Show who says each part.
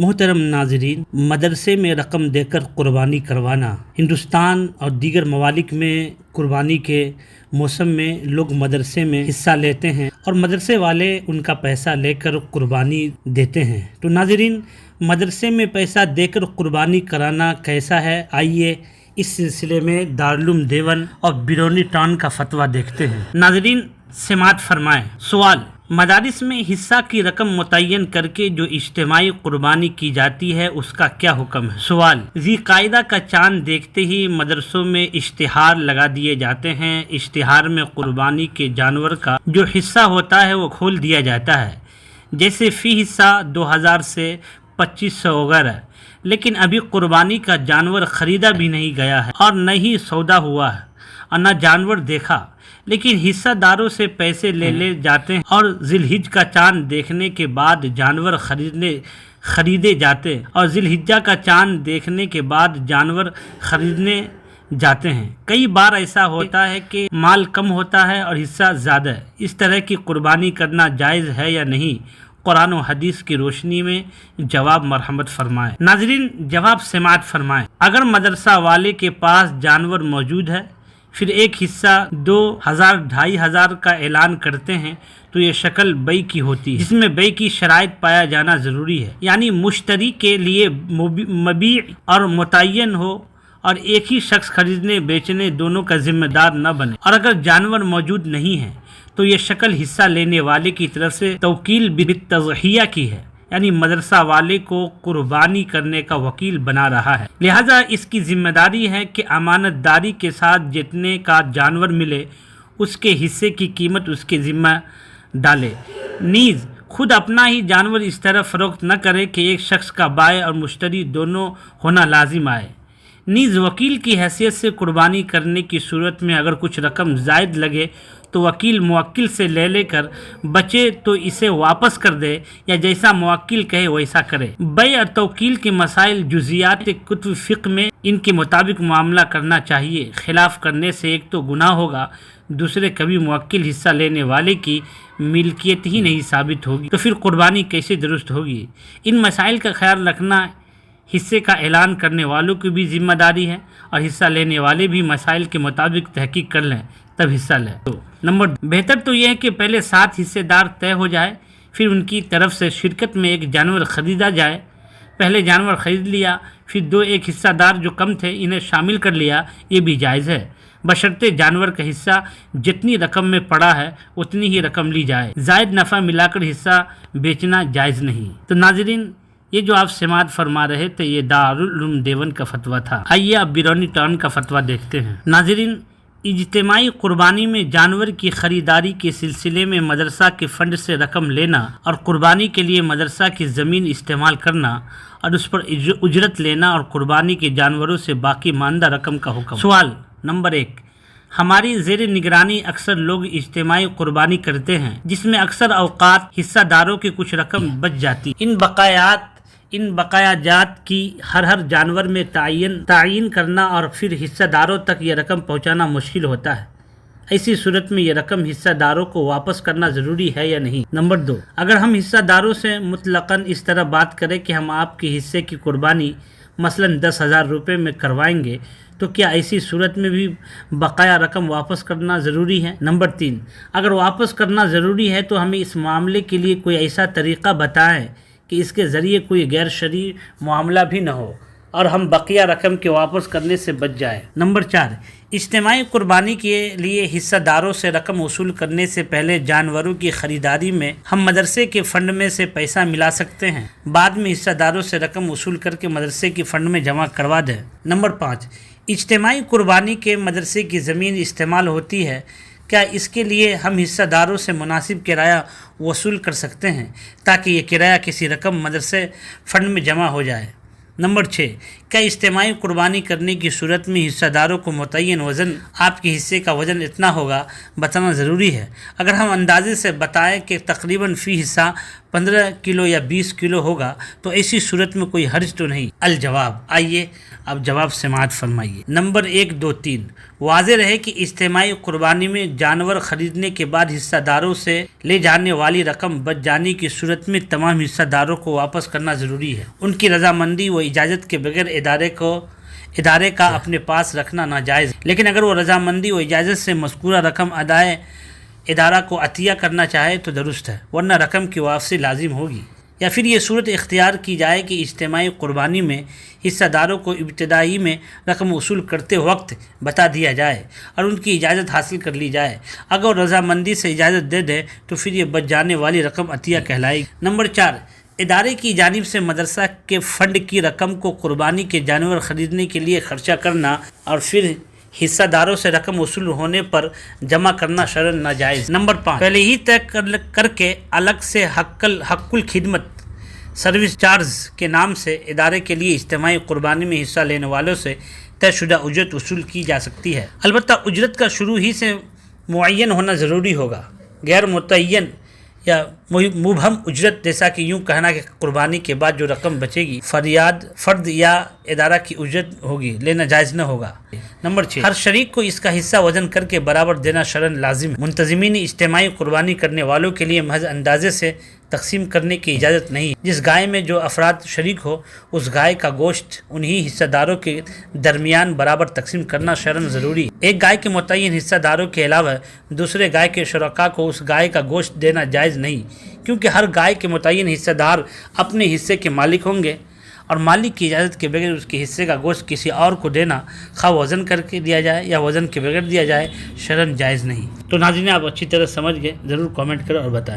Speaker 1: محترم ناظرین، مدرسے میں رقم دے کر قربانی کروانا۔ ہندوستان اور دیگر ممالک میں قربانی کے موسم میں لوگ مدرسے میں حصہ لیتے ہیں اور مدرسے والے ان کا پیسہ لے کر قربانی دیتے ہیں۔ تو ناظرین، مدرسے میں پیسہ دے کر قربانی کرانا کیسا ہے؟ آئیے اس سلسلے میں دارالعلوم دیوبند اور بیرونی ٹاؤن کا فتویٰ دیکھتے ہیں۔ ناظرین سماعت فرمائیں۔ سوال: مدارس میں حصہ کی رقم متعین کر کے جو اجتماعی قربانی کی جاتی ہے اس کا کیا حکم ہے؟ سوال: ذی قاعدہ کا چاند دیکھتے ہی مدرسوں میں اشتہار لگا دیے جاتے ہیں۔ اشتہار میں قربانی کے جانور کا جو حصہ ہوتا ہے وہ کھول دیا جاتا ہے، جیسے فی حصہ 2000 سے 2500 وغیرہ، لیکن ابھی قربانی کا جانور خریدا بھی نہیں گیا ہے اور نہ ہی سودا ہوا ہے اور نہ جانور دیکھا، لیکن حصہ داروں سے پیسے لے جاتے ہیں اور ذی الحجہ کا چاند دیکھنے کے بعد جانور خریدے جاتے ہیں اور ذی الحجہ کا چاند دیکھنے کے بعد جانور خریدنے جاتے ہیں۔ کئی بار ایسا ہوتا ہے کہ مال کم ہوتا ہے اور حصہ زیادہ ہے۔ اس طرح کی قربانی کرنا جائز ہے یا نہیں؟ قرآن و حدیث کی روشنی میں جواب مرحمت فرمائیں۔ ناظرین جواب سماعت فرمائیں۔ اگر مدرسہ والے کے پاس جانور موجود ہے، پھر ایک حصہ 2000 2500 کا اعلان کرتے ہیں تو یہ شکل بیع کی ہوتی ہے، جس میں بیع کی شرائط پایا جانا ضروری ہے، یعنی مشتری کے لیے مبیع اور متعین ہو اور ایک ہی شخص خریدنے بیچنے دونوں کا ذمہ دار نہ بنے، اور اگر جانور موجود نہیں ہے تو یہ شکل حصہ لینے والے کی طرف سے توکیل بالتضحیہ کی ہے، یعنی مدرسہ والے کو قربانی کرنے کا وکیل بنا رہا ہے، لہذا اس کی ذمہ داری ہے کہ امانت داری کے ساتھ جتنے کا جانور ملے اس کے حصے کی قیمت اس کے ذمہ ڈالے، نیز خود اپنا ہی جانور اس طرح فروخت نہ کرے کہ ایک شخص کا بائع اور مشتری دونوں ہونا لازم آئے، نیز وکیل کی حیثیت سے قربانی کرنے کی صورت میں اگر کچھ رقم زائد لگے تو وکیل موکل سے لے کر بچے تو اسے واپس کر دے یا جیسا موکل کہے ویسا کرے۔ بیع اور توکیل کے مسائل جزیات کتب فقہ میں ان کے مطابق معاملہ کرنا چاہیے، خلاف کرنے سے ایک تو گناہ ہوگا، دوسرے کبھی موکل حصہ لینے والے کی ملکیت ہی نہیں ثابت ہوگی، تو پھر قربانی کیسے درست ہوگی؟ ان مسائل کا خیال رکھنا حصے کا اعلان کرنے والوں کی بھی ذمہ داری ہے اور حصہ لینے والے بھی مسائل کے مطابق تحقیق کر لیں تب حصہ لیں۔ نمبر 2، بہتر تو یہ ہے کہ پہلے 7 حصے دار طے ہو جائے، پھر ان کی طرف سے شرکت میں ایک جانور خریدا جائے۔ پہلے جانور خرید لیا، پھر 2 ایک حصہ دار جو کم تھے انہیں شامل کر لیا، یہ بھی جائز ہے، بشرطے جانور کا حصہ جتنی رقم میں پڑا ہے اتنی ہی رقم لی جائے، زائد نفع ملا کر حصہ بیچنا جائز نہیں۔ تو ناظرین یہ جو آپ سماعت فرما رہے تھے یہ دارالعلوم دیوبند کا فتویٰ تھا۔ آئیے اب بیرونی ٹاؤن کا فتویٰ دیکھتے ہیں۔ ناظرین اجتماعی قربانی میں جانور کی خریداری کے سلسلے میں مدرسہ کے فنڈ سے رقم لینا اور قربانی کے لیے مدرسہ کی زمین استعمال کرنا اور اس پر اجرت لینا اور قربانی کے جانوروں سے باقی ماندہ رقم کا حکم۔ سوال نمبر 1، ہماری زیر نگرانی اکثر لوگ اجتماعی قربانی کرتے ہیں جس میں اکثر اوقات حصہ داروں کی کچھ رقم بچ جاتی، ان بقایا جات کی ہر جانور میں تعین کرنا اور پھر حصہ داروں تک یہ رقم پہنچانا مشکل ہوتا ہے۔ ایسی صورت میں یہ رقم حصہ داروں کو واپس کرنا ضروری ہے یا نہیں؟ نمبر 2، اگر ہم حصہ داروں سے مطلقاً اس طرح بات کریں کہ ہم آپ کے حصے کی قربانی مثلاً 10,000 روپے میں کروائیں گے تو کیا ایسی صورت میں بھی بقایا رقم واپس کرنا ضروری ہے؟ نمبر 3، اگر واپس کرنا ضروری ہے تو ہمیں اس معاملے کے لیے کوئی ایسا طریقہ بتائیں کہ اس کے ذریعے کوئی غیر شرعی معاملہ بھی نہ ہو اور ہم بقیہ رقم کے واپس کرنے سے بچ جائیں۔ نمبر 4، اجتماعی قربانی کے لیے حصہ داروں سے رقم وصول کرنے سے پہلے جانوروں کی خریداری میں ہم مدرسے کے فنڈ میں سے پیسہ ملا سکتے ہیں، بعد میں حصہ داروں سے رقم وصول کر کے مدرسے کے فنڈ میں جمع کروا دیں۔ نمبر 5، اجتماعی قربانی کے مدرسے کی زمین استعمال ہوتی ہے، کیا اس کے لیے ہم حصہ داروں سے مناسب کرایہ وصول کر سکتے ہیں تاکہ یہ کرایہ کسی رقم مدرسے فنڈ میں جمع ہو جائے؟ نمبر 6، کیا اجتماعی قربانی کرنے کی صورت میں حصہ داروں کو متعین وزن آپ کے حصے کا وزن اتنا ہوگا بتانا ضروری ہے؟ اگر ہم اندازے سے بتائیں کہ تقریباً فی حصہ 15 کلو یا 20 کلو ہوگا تو ایسی صورت میں کوئی حرج تو نہیں؟ الجواب، آئیے اب جواب سماعت فرمائیے۔ نمبر 1، 2، 3 واضح رہے کہ اجتماعی قربانی میں جانور خریدنے کے بعد حصہ داروں سے لے جانے والی رقم بچ جانے کی صورت میں تمام حصہ داروں کو واپس کرنا ضروری ہے۔ ان کی رضامندی و اجازت کے بغیر ادارے کا اپنے پاس رکھنا ناجائز ہے، لیکن اگر وہ رضامندی و اجازت سے مذکورہ رقم ادارہ کو عطیہ کرنا چاہے تو درست ہے، ورنہ رقم کی واپسی لازم ہوگی۔ یا پھر یہ صورت اختیار کی جائے کہ اجتماعی قربانی میں حصہ داروں کو ابتدائی میں رقم وصول کرتے وقت بتا دیا جائے اور ان کی اجازت حاصل کر لی جائے۔ اگر وہ رضامندی سے اجازت دے دے تو پھر یہ بچ جانے والی رقم عطیہ کہلائے گی۔ نمبر 4، ادارے کی جانب سے مدرسہ کے فنڈ کی رقم کو قربانی کے جانور خریدنے کے لیے خرچہ کرنا اور پھر حصہ داروں سے رقم وصول ہونے پر جمع کرنا شرعاً ناجائز۔ نمبر 5، پہلے ہی طے کر کے الگ سے حق الخدمت سروس چارج کے نام سے ادارے کے لیے اجتماعی قربانی میں حصہ لینے والوں سے طے شدہ اجرت وصول کی جا سکتی ہے۔ البتہ اجرت کا شروع ہی سے معین ہونا ضروری ہوگا۔ غیر متعین یا مبہم اجرت، جیسا کہ یوں کہنا کہ قربانی کے بعد جو رقم بچے گی فرد یا ادارہ کی اجرت ہوگی، لینا جائز نہ ہوگا۔ نمبر 6، ہر شریک کو اس کا حصہ وزن کر کے برابر دینا شرعاً لازم ہے۔ منتظمین اجتماعی قربانی کرنے والوں کے لیے محض اندازے سے تقسیم کرنے کی اجازت نہیں۔ جس گائے میں جو افراد شریک ہو اس گائے کا گوشت انہی حصہ داروں کے درمیان برابر تقسیم کرنا شرعاً ضروری ہے۔ ایک گائے کے متعین حصہ داروں کے علاوہ دوسرے گائے کے شرکاء کو اس گائے کا گوشت دینا جائز نہیں، کیونکہ ہر گائے کے متعین حصہ دار اپنے حصے کے مالک ہوں گے اور مالک کی اجازت کے بغیر اس کے حصے کا گوشت کسی اور کو دینا، خواہ وزن کر کے دیا جائے یا وزن کے بغیر دیا جائے، شرعاً جائز نہیں۔ تو ناظرین، آپ اچھی طرح سمجھ گئے، ضرور کامنٹ کریں اور بتائیں۔